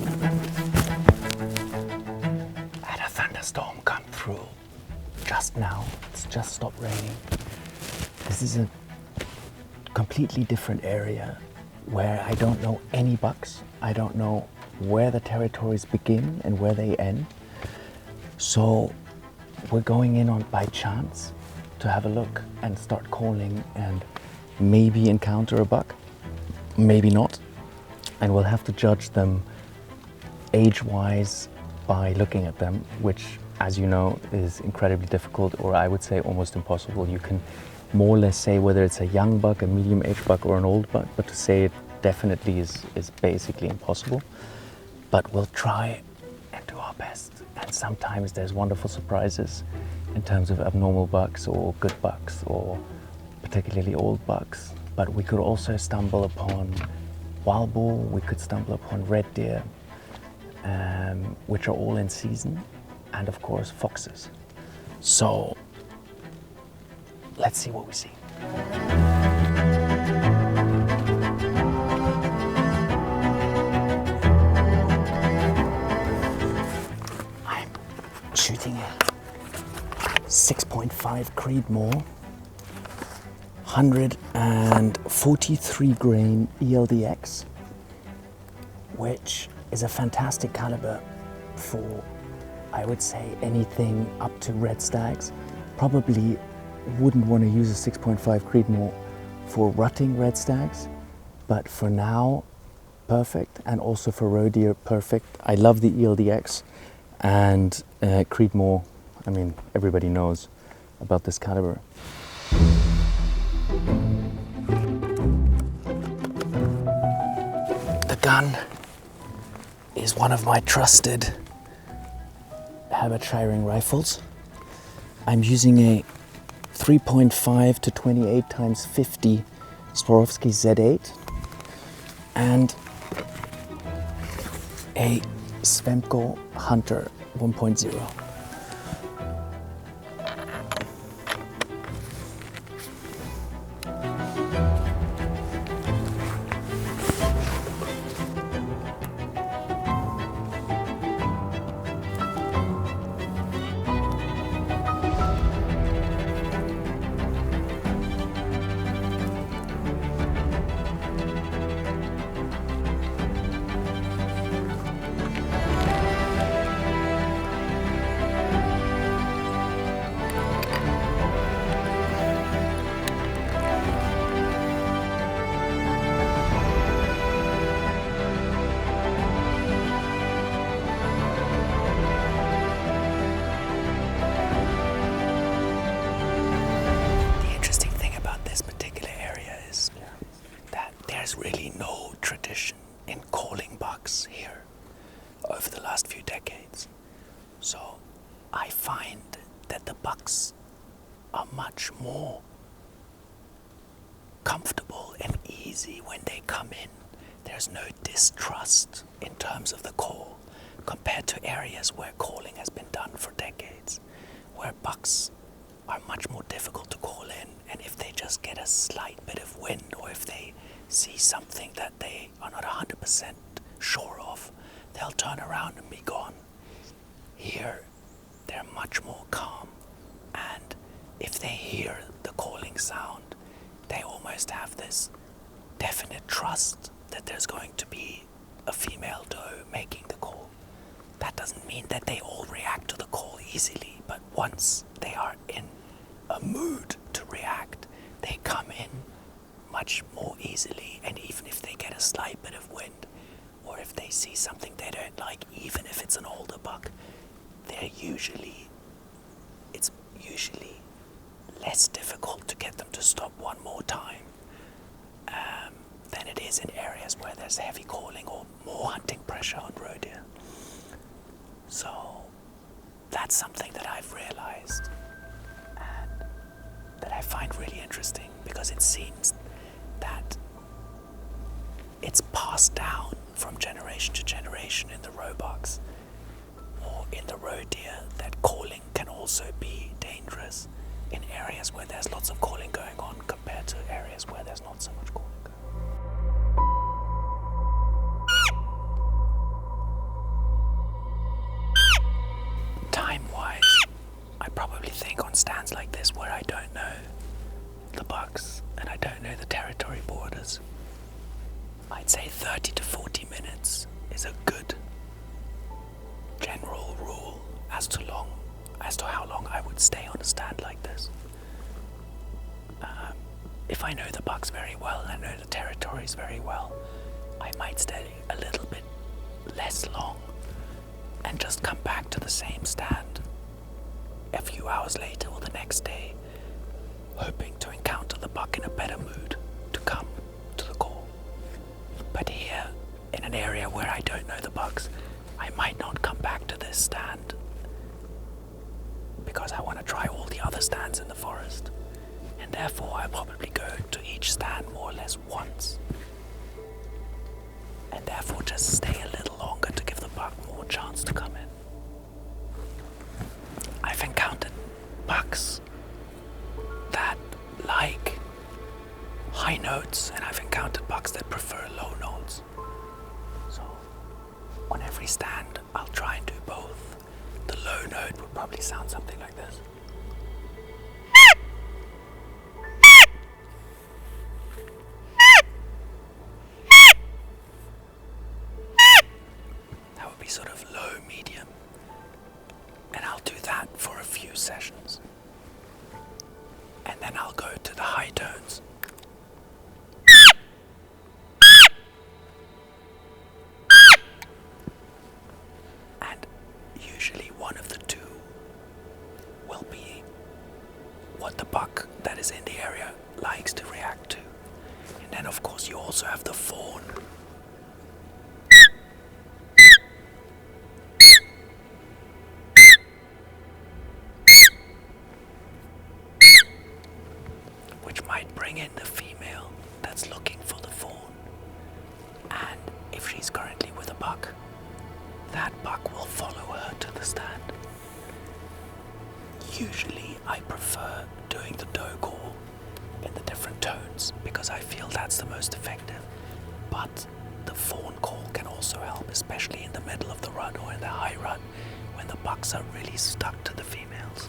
I had a thunderstorm come through just now. It's just stopped raining. This is a completely different area where I don't know any bucks. I don't know where the territories begin and where they end. So we're going in on by chance to have a look and start calling and maybe encounter a buck, maybe not. And we'll have to judge them age-wise by looking at them, which, as you know, is incredibly difficult, or I would say almost impossible. You can more or less say whether it's a young buck, a medium-aged buck, or an old buck, but to say it definitely is basically impossible. But we'll try and do our best. And sometimes there's wonderful surprises in terms of abnormal bucks or good bucks or particularly old bucks. But we could also stumble upon wild boar, we could stumble upon red deer, which are all in season, and of course foxes. So let's see what we see. I'm shooting a 6.5 Creedmoor, 143 grain ELDX, which is a fantastic caliber for, I would say, anything up to red stags. Probably wouldn't want to use a 6.5 Creedmoor for rutting red stags, but for now, perfect, and also for roe deer, perfect. I love the ELDX, and Creedmoor, I mean, everybody knows about this caliber. The gun is one of my trusted habit shiring rifles. I'm using a 3.5 to 28 times 50 Swarovski Z8 and a Svemko Hunter 1.0. Really no tradition in calling bucks here over the last few decades. So I find that the bucks are much more comfortable and easy when they come in. There's no distrust in terms of the call compared to areas where calling has been done for decades, where bucks are much more difficult to call in, and if they just get a slight bit of wind or if they see something that they are not 100% sure of, they'll turn around and be gone. Here, they're much more calm, and if they hear the calling sound, they almost have this definite trust that there's going to be a female doe making the call. That doesn't mean that they all react to the call easily, but once they are in a mood to react, they come in much more easily, and even if they get a slight bit of wind, or if they see something they don't like, even if it's an older buck, it's usually less difficult to get them to stop one more time than it is in areas where there's heavy calling or more hunting pressure on roe deer. So that's something that I've realized and that I find really interesting, because it seems that it's passed down from generation to generation in the roebucks or in the roe deer, that calling can also be dangerous in areas where there's lots of calling going on compared to areas where there's not so much calling going on. like on stands like this where I don't know the bucks and I don't know the territory borders, I'd say 30 to 40 minutes is a good general rule as to how long I would stay on a stand like this. If I know the bucks very well and I know the territories very well, I might stay a little bit less long and just come back to the same stand a few hours later or the next day, hoping to encounter the buck in a better mood to come to the call. But here, in an area where I don't know the bucks, I might not come back to this stand because I want to try all the other stands in the forest. And therefore I'll probably go to each stand more or less once. And therefore just stay a little longer to give the buck more chance to come in. I've encountered bucks that like high notes, and I've encountered bucks that prefer low notes. So on every stand I'll try and do both. The low note would probably sound something like this. That would be sort of low, medium. And I'll do that for a few sessions. And then I'll go to the high tones. And usually one of the two will be what the buck that is in the area likes to react to. And then of course you also have the fawn. Which might bring in the female that's looking for the fawn. And if she's currently with a buck, that buck will follow her to the stand. Usually I prefer doing the doe call in the different tones because I feel that's the most effective. But the fawn call can also help, especially in the middle of the rut or in the high rut when the bucks are really stuck to the females.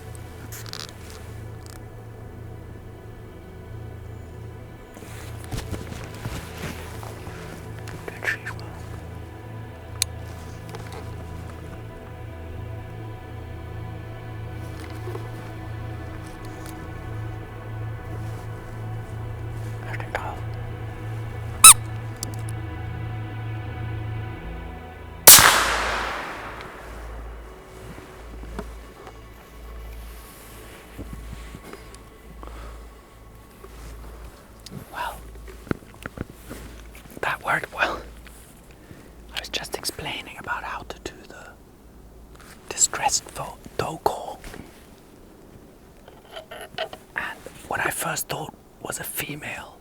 Well, I was just explaining about how to do the distressed doe call. And what I first thought was a female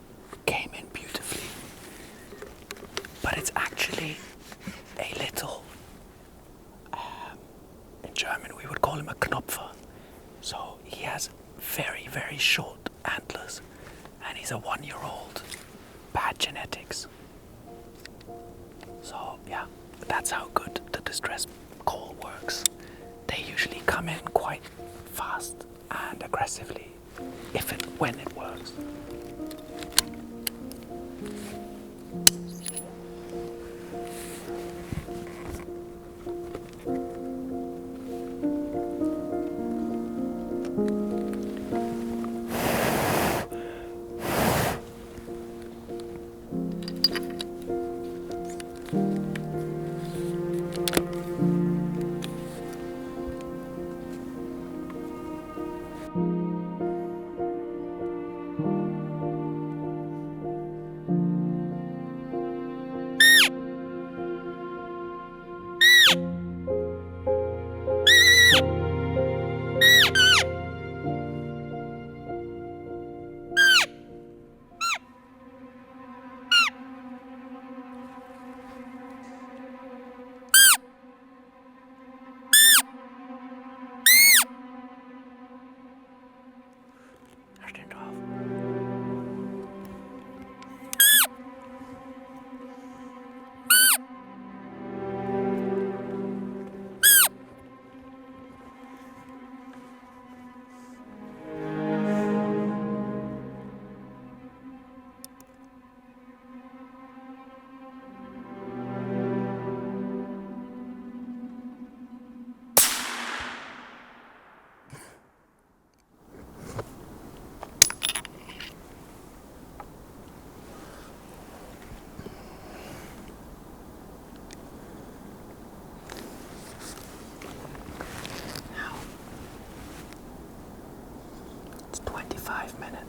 came in beautifully. But it's actually a little, in German we would call him a Knopfer. So he has very, very short antlers and he's a 1-year-old. Bad genetics. So yeah, that's how good the distress call works. They usually come in quite fast and aggressively, when it works.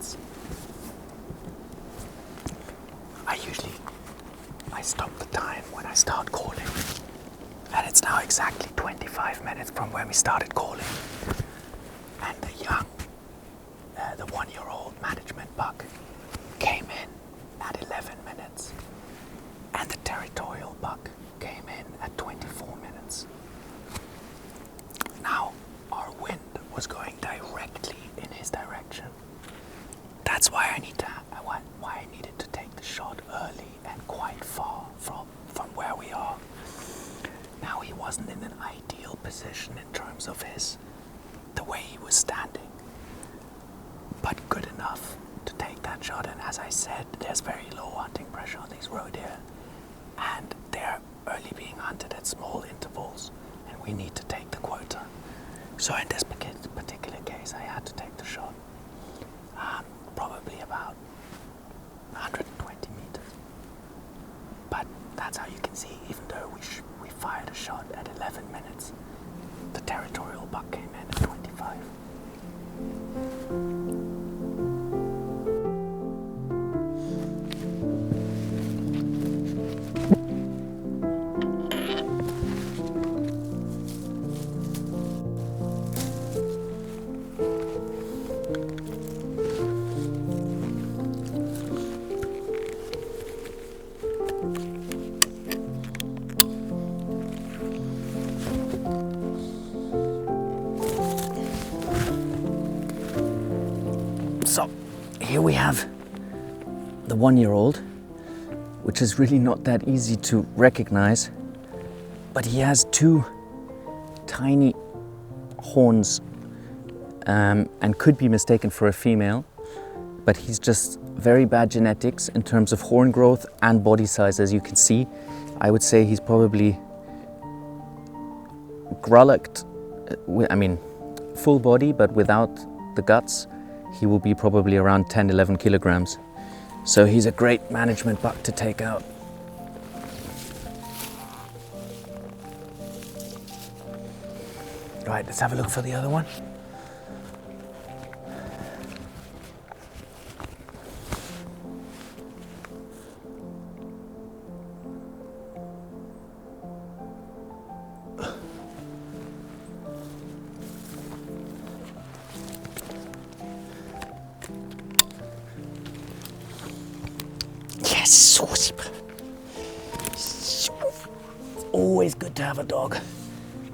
minutes. I stop the time when I start calling, and it's now exactly 25 minutes from when we started calling. And the 1-year-old management buck came in at 11 minutes, and the territorial buck came in at 24 minutes. Now, our wind was going directly in his direction. That's why I needed to take the shot early and quite far from where we are. Now, he wasn't in an ideal position in terms of the way he was standing, but good enough to take that shot. And as I said, there's very low hunting pressure on these roe deer, and they're only being hunted at small intervals, and we need to take the quota. So in this particular case, I had to take the shot, probably about 120 meters. But that's how you can see, even though we fired a shot at 11 minutes, the territorial buck came in at 25. So here we have the 1-year-old, which is really not that easy to recognize, but he has 2 tiny horns and could be mistaken for a female, but he's just very bad genetics in terms of horn growth and body size. As you can see, I would say he's probably grullocked, full body, but without the guts. He will be probably around 10-11 kilograms. So he's a great management buck to take out. Right, let's have a look for the other one. Yes, always good to have a dog.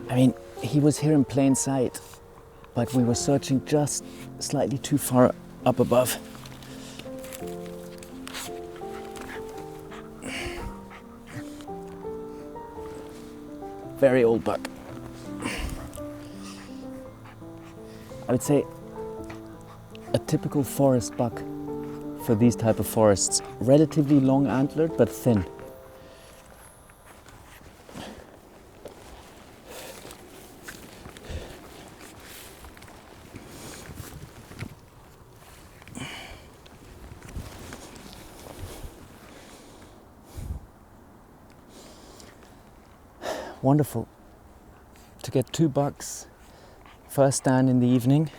I mean, he was here in plain sight, but we were searching just slightly too far up above. Very old buck. I would say a typical forest buck for these type of forests. Relatively long antlered, but thin. Wonderful to get 2 bucks first stand in the evening.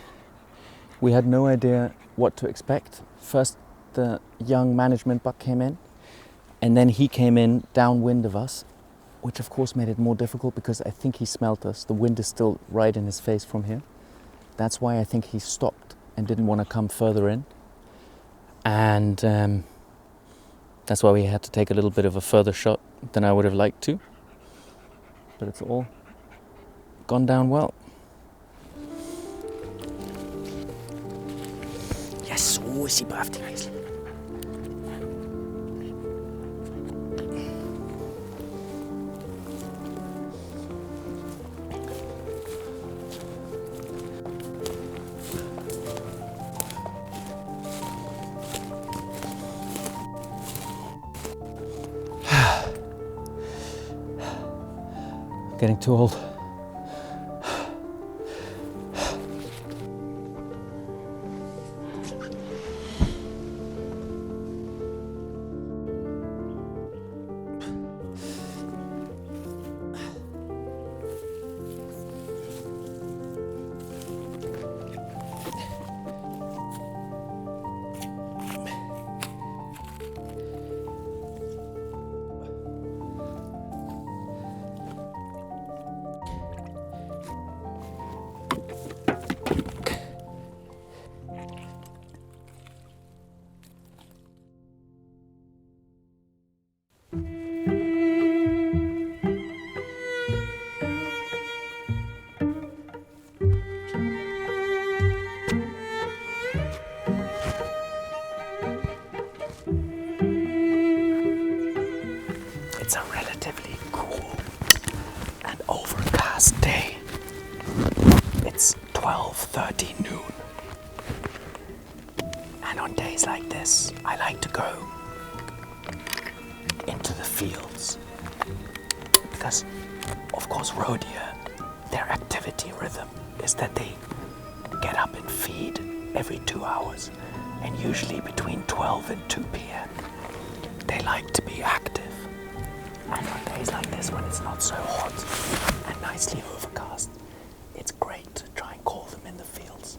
We had no idea what to expect. First, the young management buck came in, and then he came in downwind of us, which of course made it more difficult because I think he smelt us. The wind is still right in his face from here. That's why I think he stopped and didn't want to come further in. And that's why we had to take a little bit of a further shot than I would have liked to. But it's all gone down well. Yes, so is he behaftig eigentlich. Getting too old. 12:30 noon. And on days like this, I like to go into the fields. Because, of course, roe deer, their activity rhythm is that they get up and feed every 2 hours. And usually between 12 and 2 p.m. they like to be active. And on days like this, when it's not so hot and nicely overcast, it's great to try and call them in the fields.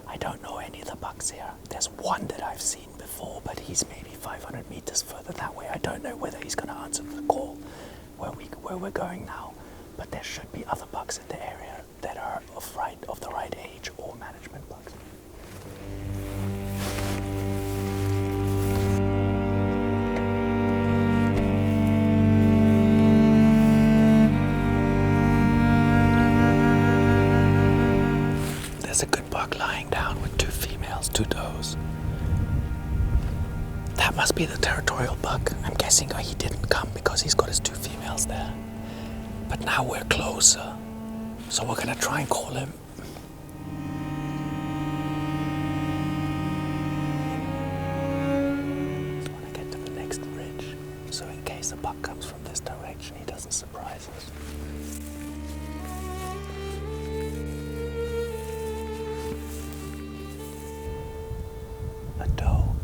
I don't know any of the bucks here. There's one that I've seen before, but he's maybe 500 meters further that way. I don't know whether he's going to answer the call where we're going now. But there should be other bucks in the area that are of the right age or management bucks. There's a good buck lying down with 2 females, 2 does. That must be the territorial buck. I'm guessing he didn't come because he's got his 2 females there. But now we're closer, so we're gonna try and call him. I want to get to the next ridge, so in case a buck comes from this direction, he doesn't surprise us. A doe.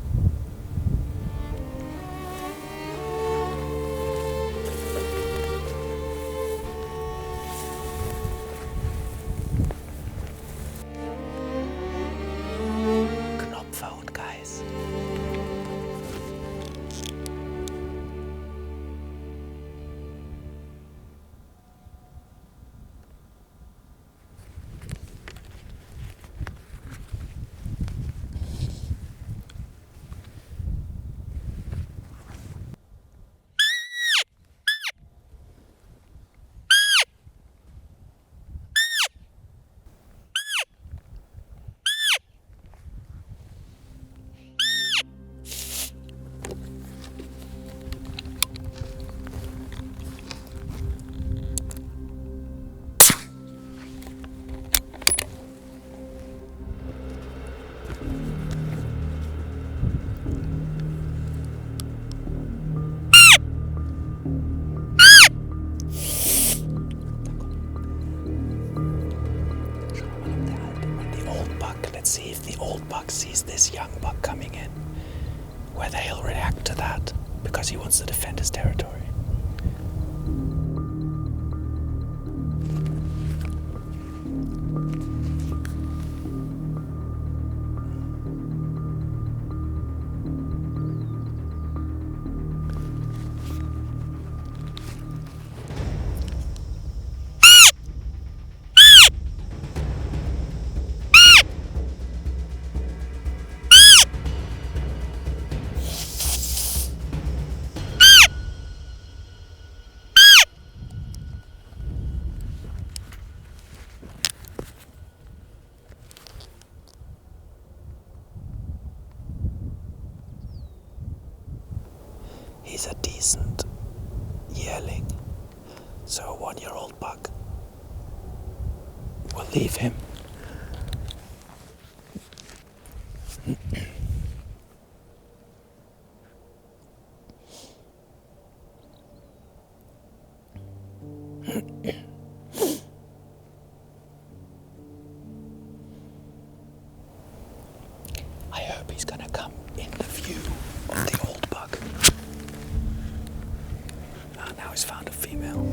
Knopfhound, guys. Let's see if the old buck sees this young buck coming in, whether he'll react to that, because he wants to defend his territory. He's a decent yearling, so a 1-year-old buck. We'll leave him. I hope he's gonna come in the view of the old buck. Now he's found a female.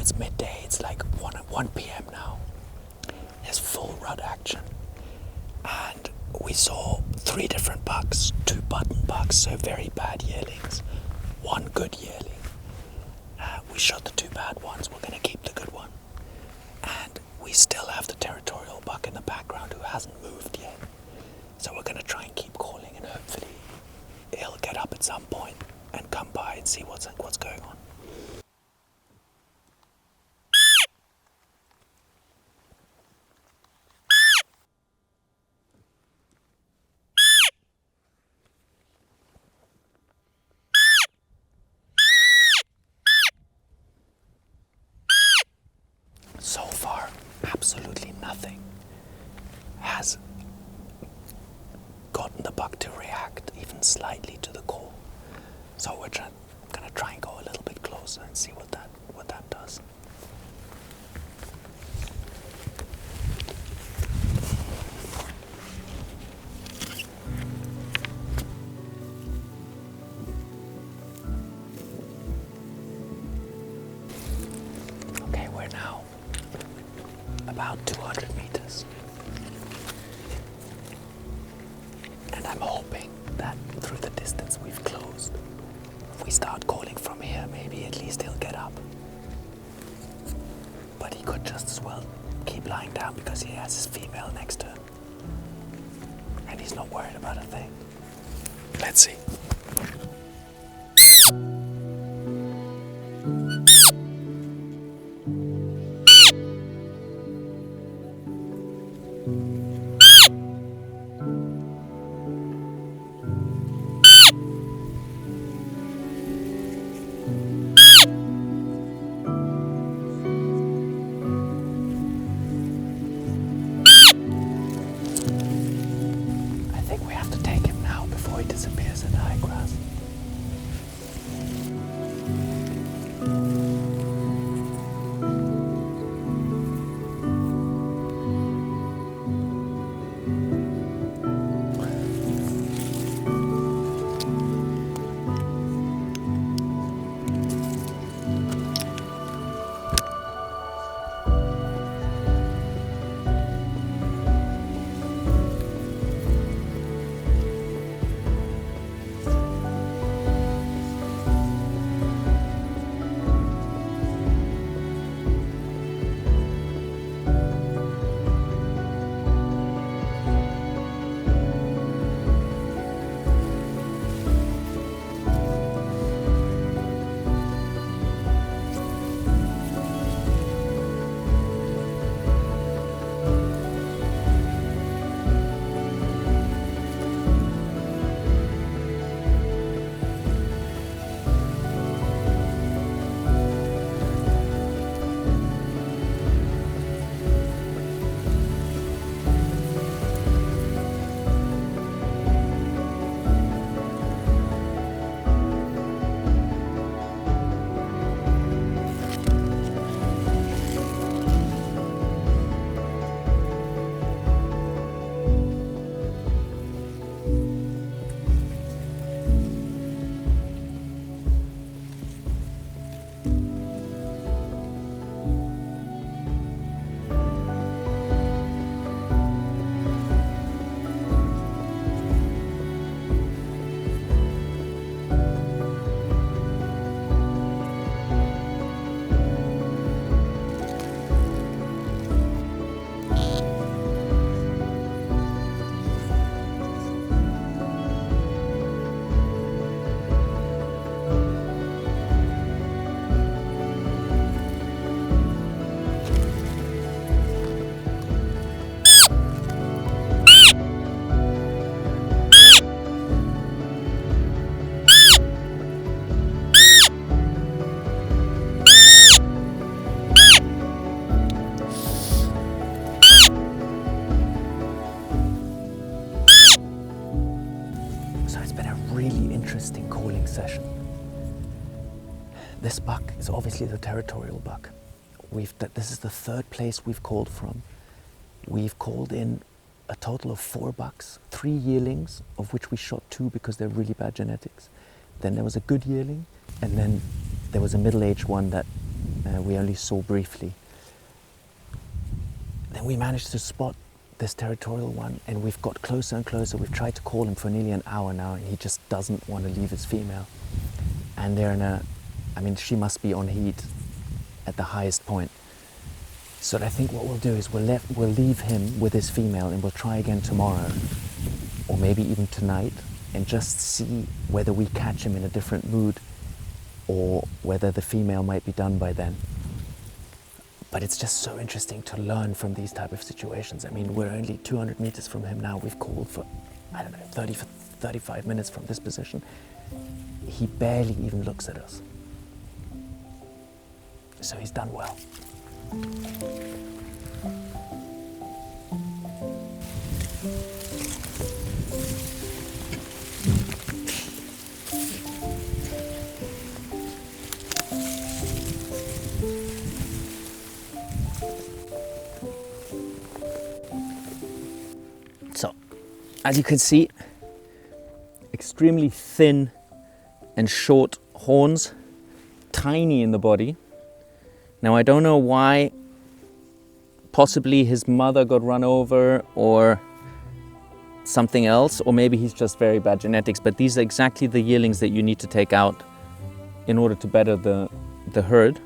it's midday, it's like 1 p.m. now. There's full rut action. And we saw 3 different bucks, 2 button bucks, so very bad yearlings, 1 good yearling. We shot the 2 bad ones, we're going to keep the good one. And we still have the territorial buck in the background who hasn't moved yet. So we're going to try and keep calling, and hopefully he'll get up at some point and come by and see what's going on. So far, absolutely nothing has gotten the buck to react even slightly to the call. So we're gonna try and go a little bit closer and see what that does. Okay, we're now about 200 meters. And I'm hoping that through the distance we've closed, if we start calling from here, maybe at least he'll get up. But he could just as well keep lying down because he has his female next to him. And he's not worried about a thing. Let's see. Disappears in the high grass. interesting calling session. This buck is obviously the territorial buck. This is the third place we've called from. We've called in a total of 4 bucks, 3 yearlings, of which we shot 2 because they're really bad genetics. Then there was a good yearling, and then there was a middle-aged one that we only saw briefly. Then we managed to spot this territorial one, and we've got closer and closer. We've tried to call him for nearly an hour now, and he just doesn't want to leave his female. And they're in a, I mean, she must be on heat at the highest point. So I think what we'll do is we'll leave him with his female, and we'll try again tomorrow, or maybe even tonight, and just see whether we catch him in a different mood, or whether the female might be done by then. But it's just so interesting to learn from these type of situations. I mean, we're only 200 meters from him now. We've called for, I don't know, 35 minutes from this position. He barely even looks at us. So he's done well. So, as you can see, extremely thin and short horns, tiny in the body. Now I don't know why, possibly his mother got run over or something else, or maybe he's just very bad genetics, but these are exactly the yearlings that you need to take out in order to better the herd.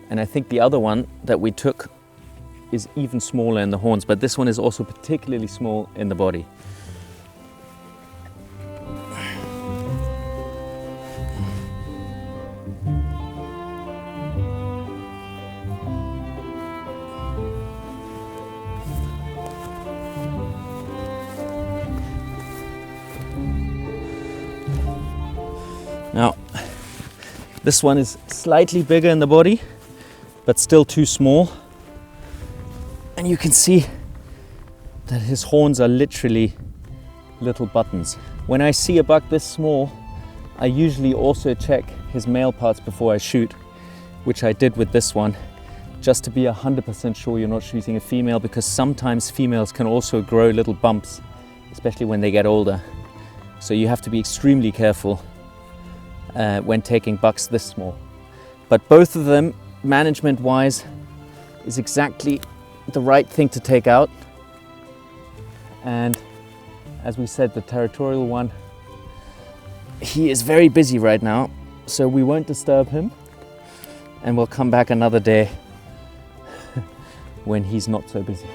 And I think the other one that we took is even smaller in the horns, but this one is also particularly small in the body. Now, this one is slightly bigger in the body, but still too small. And you can see that his horns are literally little buttons. When I see a buck this small, I usually also check his male parts before I shoot, which I did with this one, just to be 100% sure you're not shooting a female, because sometimes females can also grow little bumps, especially when they get older. So you have to be extremely careful when taking bucks this small. But both of them, management-wise, is exactly the right thing to take out. And as we said, the territorial one, he is very busy right now, so we won't disturb him, and we'll come back another day when he's not so busy.